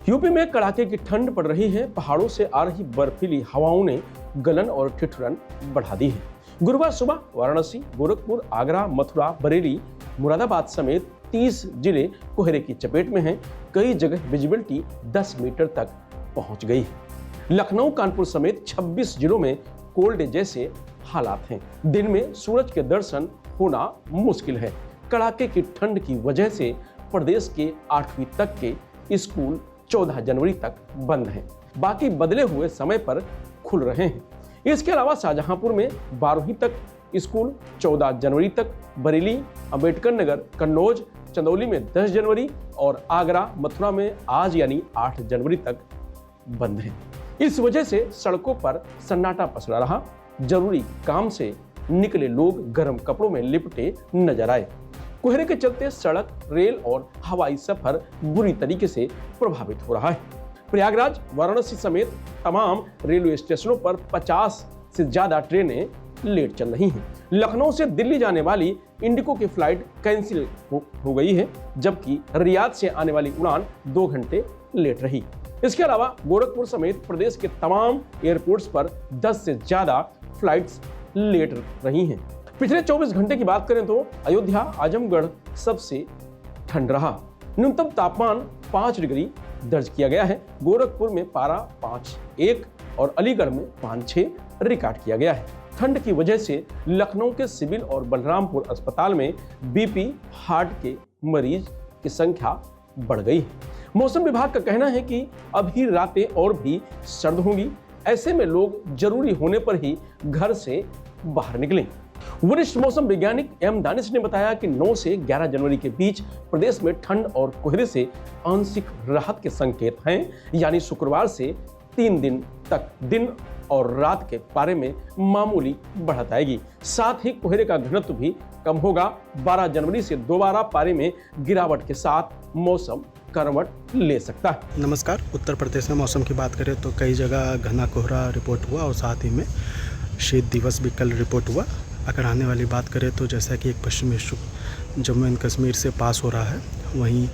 UP में कड़ाके की ठंड पड़ रही है। पहाड़ों से आ रही बर्फीली हवाओं ने गलन और ठिठुरन बढ़ा दी है। गुरुवार सुबह वाराणसी, गोरखपुर, आगरा, मथुरा, बरेली, मुरादाबाद समेत 30 जिले कोहरे की चपेट में हैं। कई जगह विजिबिलिटी 10 मीटर तक पहुंच गई है। लखनऊ, कानपुर समेत 26 जिलों में कोल्ड डे जैसे हालात हैं। दिन में सूरज के दर्शन होना मुश्किल है। कड़ाके की ठंड की वजह से प्रदेश के 8वीं तक के स्कूल 14 जनवरी तक बंद हैं। बाकी बदले हुए समय पर खुल रहे हैं। इसके अलावा शाहजहांपुर में 12वीं तक स्कूल 14 जनवरी तक, बरेली, अंबेडकर नगर, कन्नौज, चंदौली में 10 जनवरी और आगरा, मथुरा में आज यानी 8 जनवरी तक बंद हैं। इस वजह से सड़कों पर सन्नाटा पसरा रहा। जरूरी काम से निकले लोग गर्म कपड़ों में लिपटे नजर आए। कोहरे के चलते सड़क, रेल और हवाई सफर बुरी तरीके से प्रभावित हो रहा है। प्रयागराज, वाराणसी समेत तमाम रेलवे स्टेशनों पर 50 से ज्यादा ट्रेनें लेट चल रही हैं। लखनऊ से दिल्ली जाने वाली इंडिगो की फ्लाइट कैंसिल हो गई है, जबकि रियाद से आने वाली उड़ान 2 घंटे लेट रही। इसके अलावा गोरखपुर समेत प्रदेश के तमाम एयरपोर्ट्स पर 10 से ज्यादा फ्लाइट्स लेट रही हैं। पिछले 24 घंटे की बात करें तो अयोध्या, आजमगढ़ सबसे ठंड रहा। न्यूनतम तापमान 5 डिग्री दर्ज किया गया है। गोरखपुर में पारा 5.1 और अलीगढ़ में 5.6 रिकॉर्ड किया गया है। ठंड की वजह से लखनऊ के सिविल और बलरामपुर अस्पताल में बीपी, हार्ट के मरीज की संख्या बढ़ गई है। मौसम विभाग का कहना है कि अभी रातें और भी सर्द होंगी। ऐसे में लोग जरूरी होने पर ही घर से बाहर निकलें। वरिष्ठ मौसम वैज्ञानिक एम दानिश ने बताया कि 9 से 11 जनवरी के बीच प्रदेश में ठंड और कोहरे से आंशिक राहत के संकेत हैं, यानी शुक्रवार से 3 दिन तक दिन और रात के पारे में मामूली बढ़त आएगी। साथ ही कोहरे का घनत्व भी कम होगा। 12 जनवरी से दोबारा पारे में गिरावट के साथ मौसम करवट ले सकता है। नमस्कार। उत्तर प्रदेश में मौसम की बात करें तो कई जगह घना कोहरा रिपोर्ट हुआ और साथ ही में शीत दिवस भी कल रिपोर्ट हुआ। अगर आने वाली बात करें तो जैसा कि एक पश्चिमी विक्षोभ जम्मू एंड कश्मीर से पास हो रहा है, वहीं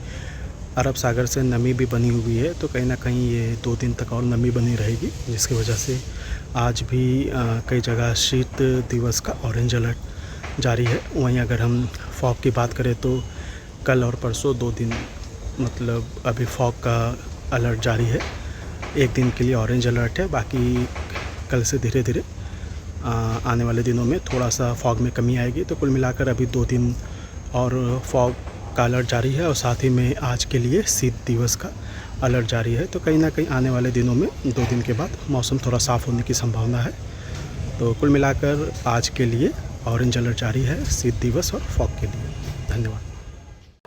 अरब सागर से नमी भी बनी हुई है, तो कहीं ना कहीं ये 2 दिन तक और नमी बनी रहेगी, जिसकी वजह से आज भी कई जगह शीत दिवस का ऑरेंज अलर्ट जारी है। वहीं अगर हम फॉग की बात करें तो कल और परसों 2 दिन मतलब अभी फॉग का अलर्ट जारी है। 1 दिन के लिए ऑरेंज अलर्ट है। बाकी कल से धीरे धीरे आने वाले दिनों में थोड़ा सा फॉग में कमी आएगी। तो कुल मिलाकर अभी 2 दिन और फॉग का अलर्ट जारी है और साथ ही में आज के लिए शीत दिवस का अलर्ट जारी है। तो कहीं ना कहीं आने वाले दिनों में 2 दिन के बाद मौसम थोड़ा साफ़ होने की संभावना है। तो कुल मिलाकर आज के लिए ऑरेंज अलर्ट जारी है शीत दिवस और फॉग के लिए। धन्यवाद।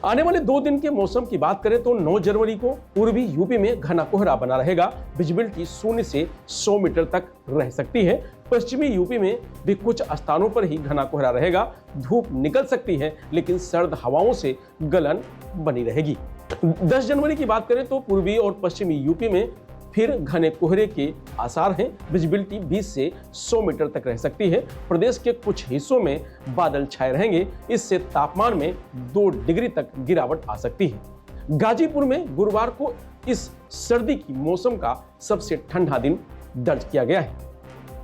आने वाले 2 दिन के मौसम की बात करें तो 9 जनवरी को पूर्वी यूपी में घना कोहरा बना रहेगा। विजिबिलिटी 0 से 100 मीटर तक रह सकती है। पश्चिमी यूपी में भी कुछ स्थानों पर ही घना कोहरा रहेगा। धूप निकल सकती है, लेकिन सर्द हवाओं से गलन बनी रहेगी। 10 जनवरी की बात करें तो पूर्वी और पश्चिमी यूपी में फिर घने कोहरे के आसार हैं। विजिबिलिटी 20 से 100 मीटर तक रह सकती है। प्रदेश के कुछ हिस्सों में बादल छाए रहेंगे। इससे तापमान में 2 डिग्री तक गिरावट आ सकती है। गाजीपुर में गुरुवार को इस सर्दी की मौसम का सबसे ठंडा दिन दर्ज किया गया है।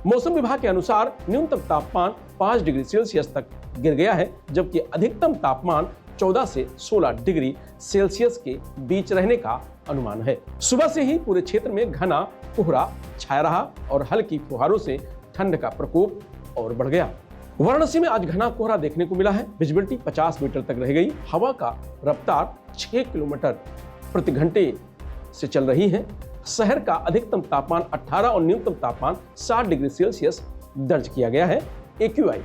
मौसम विभाग के अनुसार न्यूनतम तापमान 5 डिग्री सेल्सियस तक गिर गया है, जबकि अधिकतम तापमान 14 से 16 डिग्री सेल्सियस के बीच रहने का अनुमान है। सुबह से ही पूरे क्षेत्र में घना कोहरा छाया रहा और हल्की फुहारों से ठंड का प्रकोप और बढ़ गया। वाराणसी में आज घना कोहरा देखने को मिला है। विजिबिलिटी 50 मीटर तक रह गई। हवा का रफ्तार 6 किलोमीटर प्रति घंटे से चल रही है। शहर का अधिकतम तापमान 18 और न्यूनतम तापमान 7 डिग्री सेल्सियस दर्ज किया गया है। AQI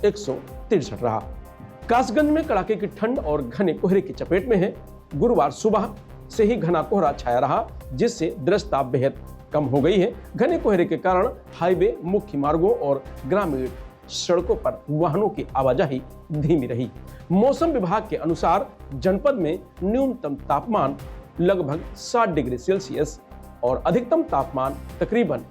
163 रहा। कासगंज में कड़ाके की ठंड और घने कोहरे की चपेट में है। गुरुवार सुबह से ही घना कोहरा छाया रहा, जिससे दृश्यता बेहद कम हो गई है। घने कोहरे के कारण हाईवे, मुख्य मार्गों और ग्रामीण सड़कों पर वाहनों की आवाजाही धीमी रही। मौसम विभाग के अनुसार जनपद में न्यूनतम तापमान लगभग 7 डिग्री सेल्सियस और अधिकतम तापमान तकरीबन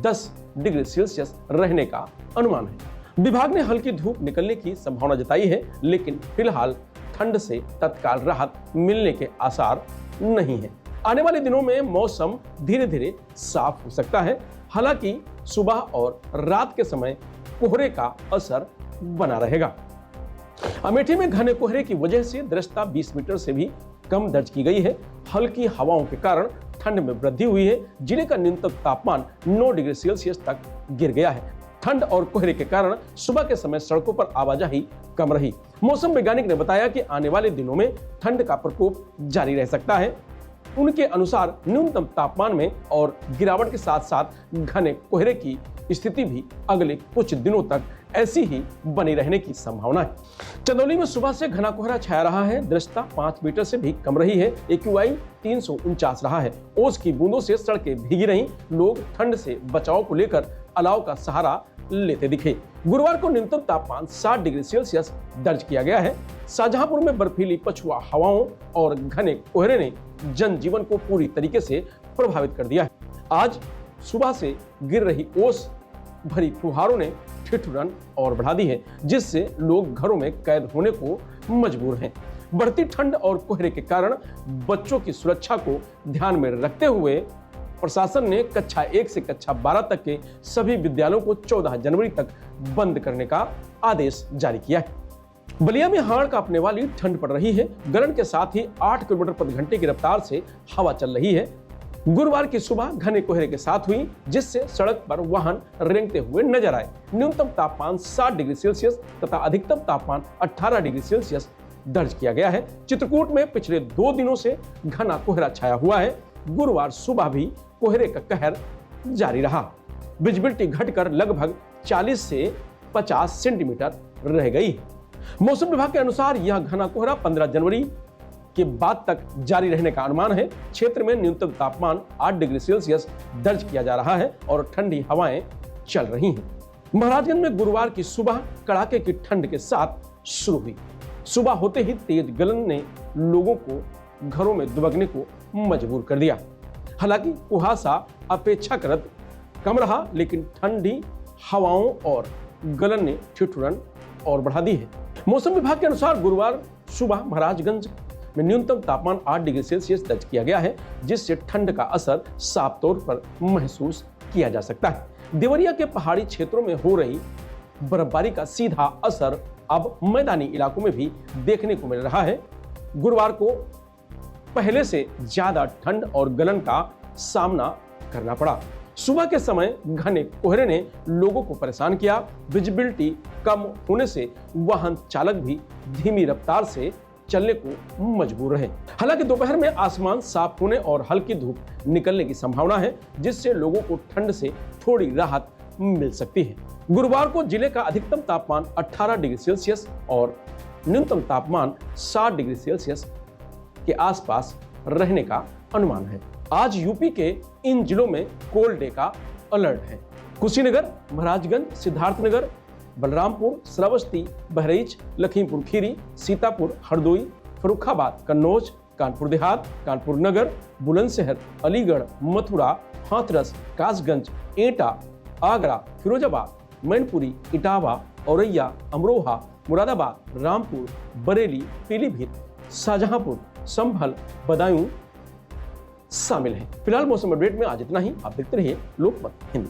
10 डिग्री सेल्सियस रहने का अनुमान है। विभाग ने हल्की धूप निकलने की संभावना जताई है, लेकिन फिलहाल ठंड से तत्काल राहत मिलने के आसार नहीं है। आने वाले दिनों में मौसम धीरे धीरे साफ हो सकता है। हालांकि सुबह और रात के समय कोहरे का असर बना रहेगा। अमेठी में घने कोहरे की वजह से दृश्यता 20 मीटर से भी कम दर्ज की गई है। हल्की हवाओं के कारण ठंड में वृद्धि हुई है। जिले का न्यूनतम तापमान 9 डिग्री सेल्सियस तक गिर गया है। ठंड और कोहरे के कारण सुबह के समय सड़कों पर आवाजाही कम रही। मौसम वैज्ञानिक ने बताया कि आने वाले दिनों में ठंड का प्रकोप जारी रह सकता है। उनके अनुसार न्यूनतम तापमान में और गिरावट के साथ साथ घने कोहरे की स्थिति भी अगले कुछ दिनों तक ऐसी ही बनी रहने की संभावना है। चंदौली में सुबह से घना कोहरा छाया रहा है। दृश्यता 5 मीटर से भी कम रही है। AQI 349 रहा है। ओस की बूंदों से सड़कें भीगी रहीं। लोग ठंड से बचाव को लेकर अलाव का सहारा लेते दिखे। गुरुवार को न्यूनतम तापमान 7 डिग्री सेल्सियस दर्ज किया गया है। शाहजहांपुर में बर्फीली पछुआ हवाओं और घने कोहरे ने जनजीवन को पूरी तरीके से प्रभावित कर दिया है। आज सुबह से गिर रही ओस भरी फुहारों ने ठिठुरन और बढ़ा दी है, जिससे लोग घरों में कैद होने को मजबूर हैं। बढ़ती ठंड और कोहरे के कारण बच्चों की सुरक्षा को ध्यान में रखते हुए प्रशासन ने कक्षा 1 से कक्षा 12 तक के सभी विद्यालयों को 14 जनवरी तक बंद करने का आदेश जारी किया है। बलिया में हाड़ कांपने वाली ठंड पड़ रही है। गलन के साथ ही 8 किलोमीटर प्रति घंटे की रफ्तार से हवा चल रही है। गुरुवार की सुबह घने कोहरे के साथ हुई, जिससे सड़क पर वाहन रेंगते हुए नजर आए। न्यूनतम तापमान 7 डिग्री सेल्सियस तथा अधिकतम तापमान 18 डिग्री सेल्सियस दर्ज किया गया है। चित्रकूट में पिछले 2 दिनों से घना कोहरा छाया हुआ है। गुरुवार सुबह भी कोहरे का कहर जारी रहा। विजिबिलिटी घटकर लगभग 40 से 50 सेंटीमीटर रह गई। मौसम विभाग के अनुसार यह घना कोहरा 15 जनवरी के बाद तक जारी रहने का अनुमान है। क्षेत्र में न्यूनतम तापमान 8 डिग्री सेल्सियस दर्ज किया जा रहा है और ठंडी हवाएं चल रही हैं। महाराजगंज में गुरुवार की सुबह कड़ाके की ठंड के साथ शुरू हुई। सुबह होते ही तेज गलन ने लोगों को घरों में दुबकने को मजबूर कर दिया। हालांकि कुहासा अपेक्षाकृत कम रहा, लेकिन ठंडी हवाओं और गलन ने ठिठुरन और बढ़ा दी है। मौसम विभाग के अनुसार गुरुवार सुबह महाराजगंज में न्यूनतम तापमान 8 डिग्री सेल्सियस दर्ज किया गया है, जिससे ठंड का असर साफ तौर पर महसूस किया जा सकता है। देवरिया के पहाड़ी क्षेत्रों में हो रही बर्फबारी का सीधा असर अब मैदानी इलाकों में भी देखने को मिल रहा है। गुरुवार को पहले से ज्यादा ठंड और गलन का सामना करना पड़ा। सुबह के समय घने कोहरे ने लोगों को परेशान किया। विजिबिलिटी कम होने से वाहन चालक भी धीमी रफ्तार से चलने को मजबूर रहे। हालांकि दोपहर में आसमान साफ होने और हल्की धूप निकलने की संभावना है, जिससे लोगों को ठंड से थोड़ी राहत मिल सकती है। गुरुवार को जिले का अधिकतम तापमान 18 डिग्री सेल्सियस और न्यूनतम तापमान 7 डिग्री सेल्सियस के आसपास रहने का अनुमान है। आज यूपी के इन जिलों में कोल्ड डे का अलर्ट है। कुशीनगर, महाराजगंज, सिद्धार्थनगर, बलरामपुर, श्रावस्ती, बहराइच, लखीमपुर खीरी, सीतापुर, हरदोई, फर्रुखाबाद, कन्नौज, कानपुर देहात, कानपुर नगर, बुलंदशहर, अलीगढ़, मथुरा, हाथरस, कासगंज, एटा, आगरा, फिरोजाबाद, मैनपुरी, इटावा, औरैया, अमरोहा, मुरादाबाद, रामपुर, बरेली, पीलीभीत, शाहजहांपुर, संभल, बदायूं शामिल हैं। फिलहाल मौसम अपडेट में आज इतना ही। आप देखते रहिए लोकमत हिंदी।